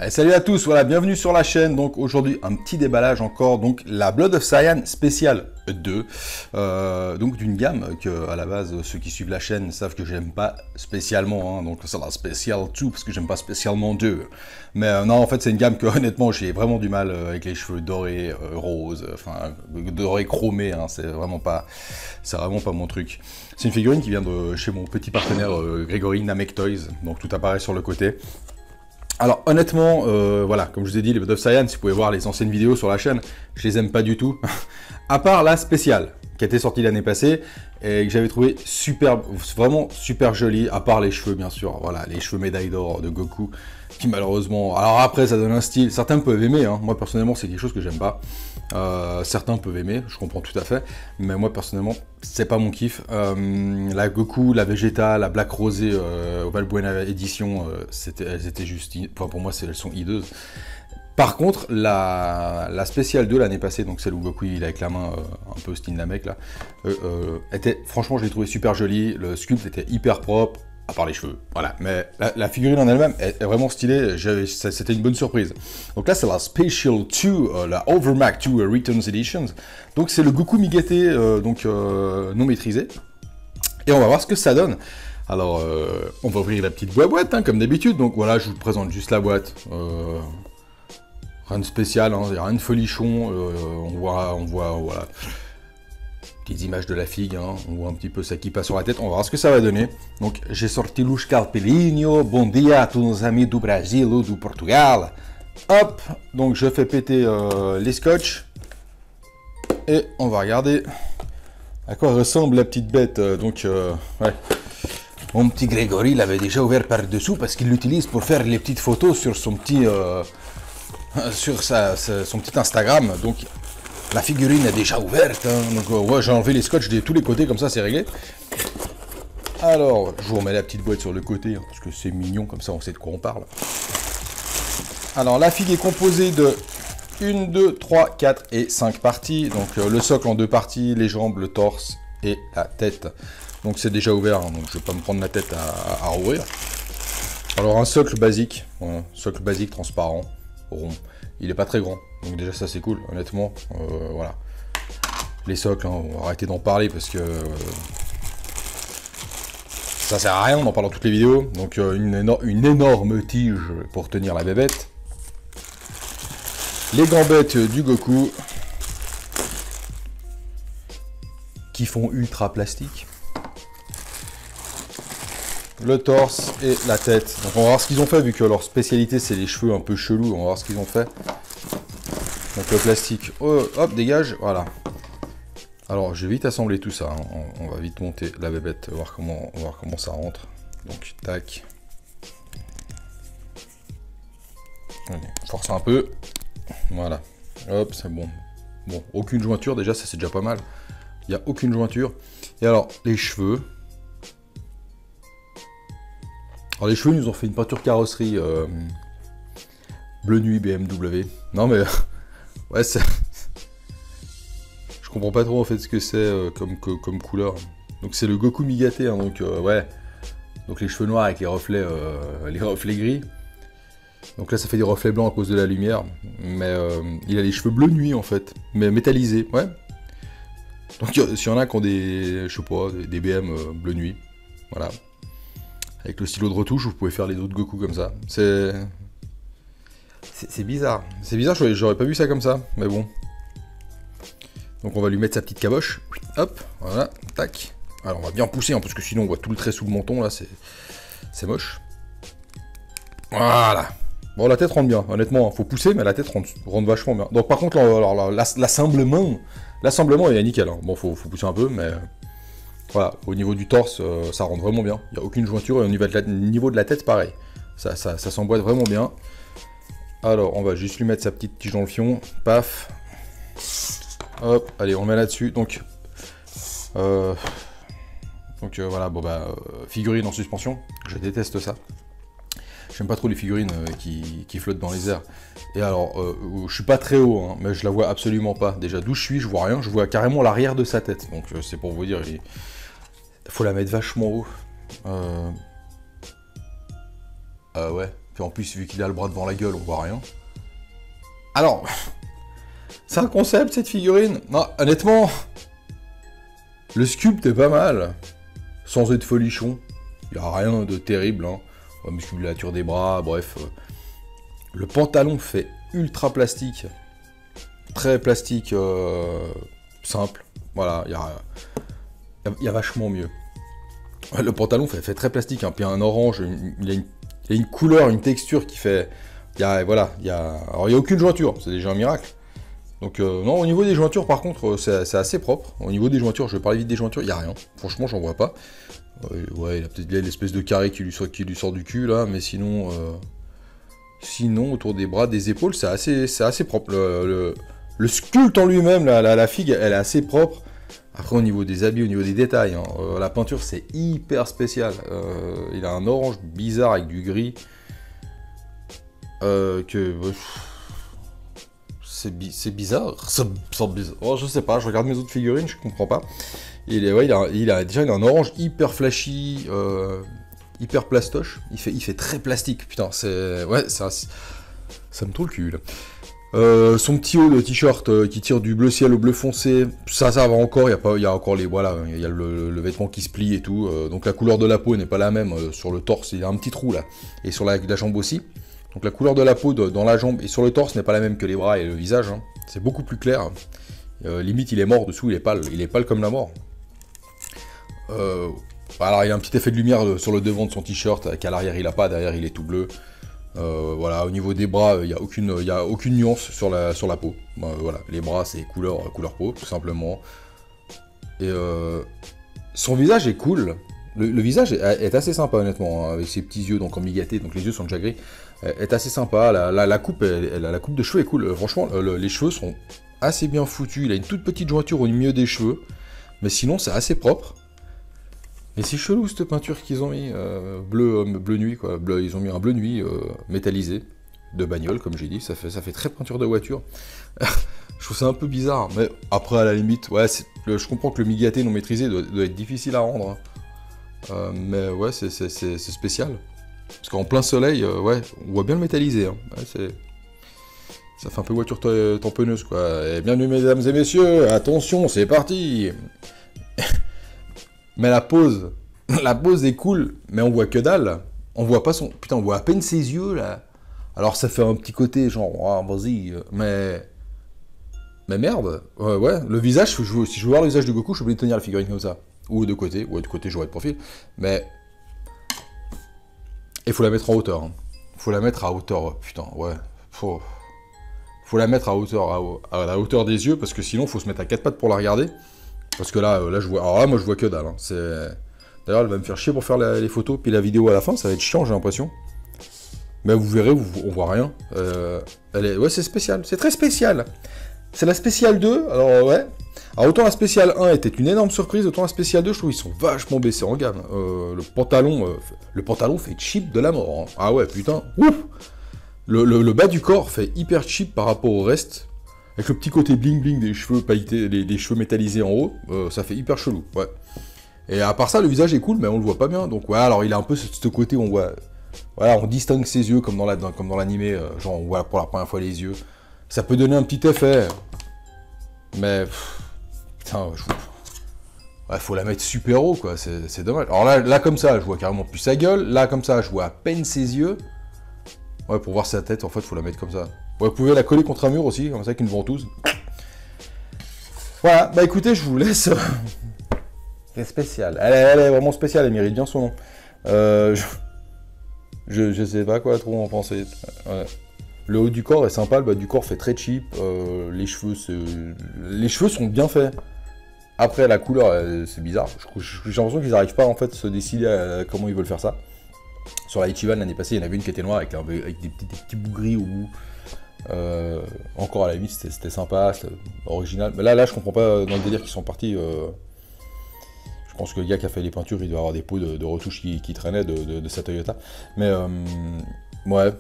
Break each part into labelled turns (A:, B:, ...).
A: Salut à tous, voilà, bienvenue sur la chaîne. Donc aujourd'hui un petit déballage encore, donc la Blood of Cyan Spécial 2, donc d'une gamme que à la base ceux qui suivent la chaîne savent que j'aime pas spécialement, hein, donc c'est la Spécial 2 parce que j'aime pas spécialement 2. Mais non, en fait c'est une gamme que honnêtement j'ai vraiment du mal avec les cheveux dorés, roses, enfin dorés chromés, hein, c'est vraiment pas mon truc. C'est une figurine qui vient de chez mon petit partenaire Grégory Namek Toys, donc tout apparaît sur le côté. Alors honnêtement, voilà, comme je vous ai dit, les Blood of Cyan, si vous pouvez voir les anciennes vidéos sur la chaîne, je les aime pas du tout. À part la spéciale, qui a été sortie l'année passée, et que j'avais trouvé super, vraiment super jolie, à part les cheveux bien sûr, voilà, les cheveux médaille d'or de Goku, qui malheureusement, alors après ça donne un style, certains peuvent aimer, hein. Moi personnellement c'est quelque chose que j'aime pas. Certains peuvent aimer, je comprends tout à fait, mais moi personnellement c'est pas mon kiff. La Goku, la Vegeta, la Black Rosé Valbuena édition, elles étaient juste, enfin, pour moi elles sont hideuses. Par contre la spéciale 2 l'année passée, donc celle où Goku il est avec la main un peu style Namek là, franchement je l'ai trouvé super jolie, le sculpt était hyper propre. À part les cheveux, voilà. Mais la figurine en elle-même est vraiment stylée, c'était une bonne surprise. Donc là, c'est la Special 2, la Overmac 2 Returns Editions. Donc c'est le Goku Migaté, non maîtrisé. Et on va voir ce que ça donne. Alors, on va ouvrir la petite boîte, hein, comme d'habitude. Donc voilà, je vous présente juste la boîte. Rien de spécial, hein, rien de folichon. On voit, voilà. Petites images de la figue, hein. On voit un petit peu ça qui passe sur la tête, on va voir ce que ça va donner. Donc j'ai sorti Luís Carpelinho, bon dia à tous nos amis du Brésil ou du Portugal. Hop, donc je fais péter les scotch. Et on va regarder à quoi ressemble la petite bête. Ouais. Mon petit Grégory l'avait déjà ouvert par-dessous parce qu'il l'utilise pour faire les petites photos sur son petit, son petit Instagram. Donc la figurine est déjà ouverte, hein. Donc ouais, j'ai enlevé les scotch de tous les côtés, comme ça c'est réglé. Alors, je vous remets la petite boîte sur le côté, hein, parce que c'est mignon, comme ça on sait de quoi on parle. Alors, la figue est composée de 1, 2, 3, 4 et 5 parties. Donc le socle en 2 parties, les jambes, le torse et la tête. Donc c'est déjà ouvert, hein, donc je ne vais pas me prendre la tête à rouvrir. Alors un socle basique, voilà, socle basique transparent, rond. Il n'est pas très grand, donc déjà ça c'est cool, honnêtement, voilà. Les socles, hein, on va arrêter d'en parler parce que ça sert à rien, on en parle dans toutes les vidéos. Donc une énorme tige pour tenir la bébête. Les gambettes du Goku, qui font ultra plastique. Le torse et la tête. Donc on va voir ce qu'ils ont fait, vu que leur spécialité c'est les cheveux un peu chelous, on va voir ce qu'ils ont fait. Donc le plastique, oh, hop, dégage, voilà. Alors je vais vite assembler tout ça, hein. On va vite monter la bébête, voir comment ça rentre. Donc tac. Allez, force un peu. Voilà. Hop, c'est bon. Bon, aucune jointure, déjà ça c'est déjà pas mal. Il n'y a aucune jointure. Et alors, les cheveux. Alors les cheveux, ils nous ont fait une peinture carrosserie bleu nuit BMW. Non mais ouais, c'est, je comprends pas trop en fait ce que c'est comme couleur. Donc c'est le Goku Migaté, hein, donc ouais. Donc les cheveux noirs avec les reflets gris. Donc là ça fait des reflets blancs à cause de la lumière. Mais il a les cheveux bleu nuit en fait, mais métallisés, ouais. Donc s'il y en a qui ont des, je sais pas, des BM bleu nuit, voilà. Avec le stylo de retouche, vous pouvez faire les autres Goku comme ça. C'est bizarre. C'est bizarre, j'aurais pas vu ça comme ça, mais bon. Donc on va lui mettre sa petite caboche. Hop, voilà, tac. Alors on va bien pousser, hein, parce que sinon on voit tout le trait sous le menton, là, c'est moche. Voilà. Bon, la tête rentre bien, honnêtement, faut pousser, mais la tête rentre vachement bien. Donc par contre, l'assemblement est nickel, hein. Bon, faut pousser un peu, mais... Voilà, au niveau du torse, ça rentre vraiment bien. Il n'y a aucune jointure, et au niveau de la tête, pareil. Ça s'emboîte vraiment bien. Alors, on va juste lui mettre sa petite tige dans le fion. Paf. Hop, allez, on met là-dessus. Donc voilà, bon bah, figurine en suspension. Je déteste ça. J'aime pas trop les figurines qui flottent dans les airs. Et alors, je suis pas très haut, hein, mais je la vois absolument pas. Déjà, d'où je suis, je vois rien. Je vois carrément l'arrière de sa tête. Donc, c'est pour vous dire, il faut la mettre vachement haut. Ouais. Puis en plus, vu qu'il a le bras devant la gueule, on voit rien. Alors, c'est un concept, cette figurine. Non, honnêtement, le sculpte est pas mal. Sans être folichon. Il n'y a rien de terrible, hein. La musculature des bras, bref. Le pantalon fait ultra plastique. Très plastique, simple. Voilà, il y a vachement mieux. Le pantalon fait très plastique, hein. Puis un orange, il y a une couleur, une texture qui fait... Alors, il n'y a aucune jointure, c'est déjà un miracle. Donc, non, au niveau des jointures, par contre, c'est assez propre. Au niveau des jointures, je vais parler vite des jointures, il n'y a rien. Franchement, j'en vois pas. Ouais, il a peut-être l'espèce de carré qui lui sort du cul, là, mais sinon... Sinon, autour des bras, des épaules, c'est assez propre. Le sculpte en lui-même, la figue, elle est assez propre. Après, au niveau des habits, au niveau des détails, hein, la peinture, c'est hyper spécial. Il a un orange bizarre avec du gris. C'est bizarre. Oh, je sais pas, je regarde mes autres figurines, je comprends pas. Il a un orange hyper flashy, hyper plastoche. Il fait très plastique, putain. Ouais, ça me trouve le cul, là. Son petit haut de t-shirt qui tire du bleu ciel au bleu foncé, ça va encore, il y a encore les, voilà, il y a le vêtement qui se plie et tout, donc la couleur de la peau n'est pas la même, sur le torse il y a un petit trou là, et sur la jambe aussi, donc la couleur de la peau dans la jambe et sur le torse n'est pas la même que les bras et le visage, hein. C'est beaucoup plus clair, limite il est mort dessous, il est pâle comme la mort. Alors il y a un petit effet de lumière sur le devant de son t-shirt, qu'à l'arrière il a pas, derrière il est tout bleu. Voilà, au niveau des bras, il n'y a aucune nuance sur la peau. Voilà, les bras, c'est couleur peau, tout simplement. Et son visage est cool. Le visage est assez sympa, honnêtement, hein, avec ses petits yeux, donc en mi-gâtés, donc les yeux sont déjà gris. Est assez sympa. La coupe de cheveux est cool. Franchement, les cheveux sont assez bien foutus. Il a une toute petite jointure au milieu des cheveux. Mais sinon, c'est assez propre. Et c'est chelou cette peinture qu'ils ont mis, bleu nuit quoi, ils ont mis un bleu nuit métallisé, de bagnole comme j'ai dit, ça fait très peinture de voiture. Je trouve ça un peu bizarre, mais après à la limite, ouais, je comprends que le migaté non maîtrisé doit être difficile à rendre, hein. Mais ouais, c'est spécial. Parce qu'en plein soleil, ouais, on voit bien le métallisé, hein. Ouais, ça fait un peu voiture tamponneuse quoi. Et bienvenue mesdames et messieurs, attention, c'est parti. Mais la pose est cool, mais on voit que dalle. On voit pas son... Putain, on voit à peine ses yeux, là. Alors ça fait un petit côté, genre, ah, vas-y, mais... Mais merde, ouais, le visage, si je veux voir le visage de Goku, je suis obligé de tenir la figurine comme ça. Ou de côté, j'aurais de profil. Mais... Il faut la mettre en hauteur, hein. Faut la mettre à hauteur, putain, ouais. Faut la mettre à la hauteur des yeux, parce que sinon, faut se mettre à 4 pattes pour la regarder. Parce que là, je vois... Alors là, moi, je vois que dalle. Hein. D'ailleurs, elle va me faire chier pour faire les photos. Puis la vidéo à la fin, ça va être chiant, j'ai l'impression. Mais vous verrez, on voit rien. Ouais, c'est spécial. C'est très spécial. C'est la spéciale 2. Alors, ouais. Alors, autant la spéciale 1 était une énorme surprise, autant la spéciale 2, je trouve qu'ils sont vachement baissés en gamme. Le pantalon fait cheap de la mort. Hein. Ah ouais, putain. Ouf. Le bas du corps fait hyper cheap par rapport au reste. Avec le petit côté bling bling des cheveux pailletés, des cheveux métallisés en haut, ça fait hyper chelou, ouais. Et à part ça, le visage est cool, mais on le voit pas bien. Donc ouais, alors il a un peu ce côté où on voit, voilà, on distingue ses yeux comme dans l'animé, genre on voit pour la première fois les yeux. Ça peut donner un petit effet, mais putain, ouais, faut la mettre super haut quoi, c'est dommage. Alors là comme ça, je vois carrément plus sa gueule. Là comme ça, je vois à peine ses yeux. Ouais, pour voir sa tête, en fait, faut la mettre comme ça. Ouais, vous pouvez la coller contre un mur aussi, comme ça, avec une ventouse. Voilà, bah écoutez, je vous laisse. C'est spécial. Elle est vraiment spéciale, elle mérite bien son nom. Je sais pas quoi trop en penser. Ouais. Le haut du corps est sympa, le bas du corps fait très cheap. Les cheveux sont bien faits. Après, la couleur, c'est bizarre. J'ai l'impression qu'ils n'arrivent pas en fait, à se décider à comment ils veulent faire ça. Sur la Ichiban l'année passée, il y en avait une qui était noire avec des petits bougris au bout. Encore à la limite, c'était sympa, c'était original. Mais là, je comprends pas dans le délire qu'ils sont partis. Je pense que le gars qui a fait les peintures, il doit avoir des pots de retouches qui traînaient de sa Toyota. Mais Ouais.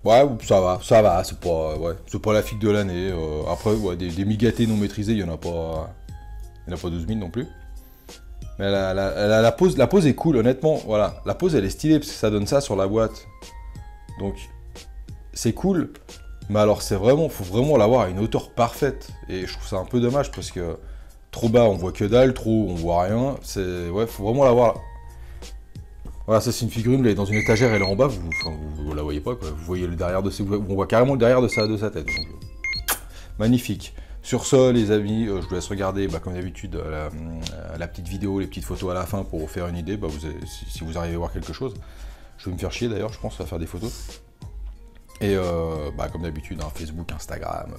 A: Ouais, ça va, c'est pas la figue de l'année. Après, ouais, des migatés non maîtrisés, il y en a pas 12 000 non plus. Mais la pose est cool, honnêtement, voilà. La pose, elle est stylée, parce que ça donne ça sur la boîte. Donc, c'est cool, mais alors faut vraiment l'avoir à une hauteur parfaite. Et je trouve ça un peu dommage, parce que trop bas, on voit que dalle, trop, on voit rien. Ouais, faut vraiment l'avoir. Voilà, ça c'est une figurine, elle est dans une étagère, elle est en bas, vous la voyez pas, quoi. Vous voyez le derrière on voit carrément le derrière de sa tête. Donc, magnifique. Sur ce, les amis, je vous laisse regarder, comme d'habitude, la petite vidéo, les petites photos à la fin pour vous faire une idée, si vous arrivez à voir quelque chose. Je vais me faire chier d'ailleurs, je pense, à faire des photos. Et comme d'habitude, Facebook, Instagram,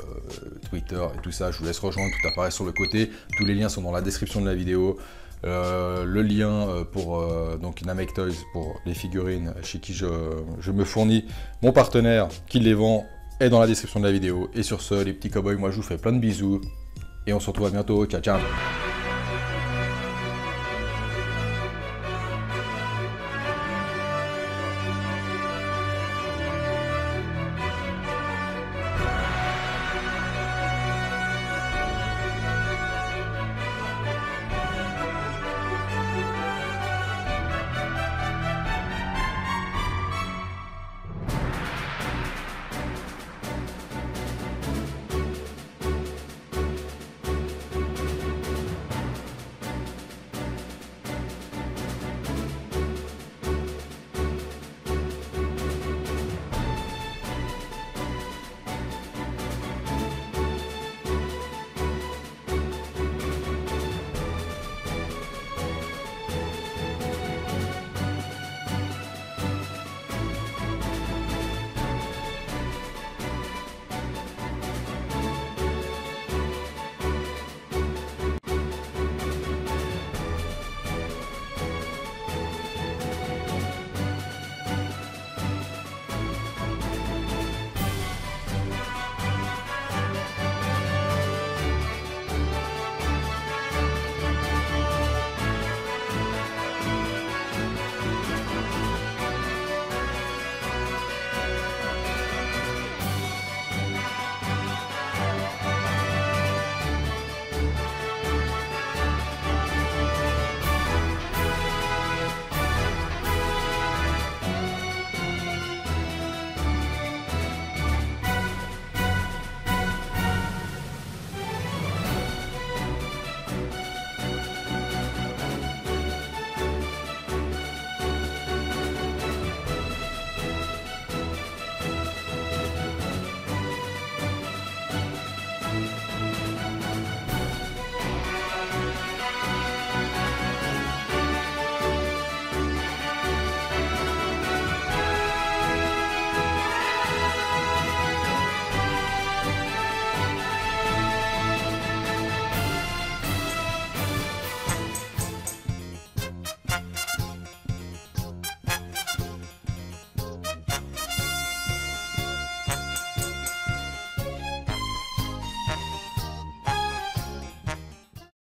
A: Twitter et tout ça, je vous laisse rejoindre, tout apparaît sur le côté. Tous les liens sont dans la description de la vidéo. Le lien pour donc Namek Toys pour les figurines chez qui je me fournis, mon partenaire qui les vend, est dans la description de la vidéo. Et sur ce, les petits cowboys, moi je vous fais plein de bisous. Et on se retrouve à bientôt. Ciao, ciao.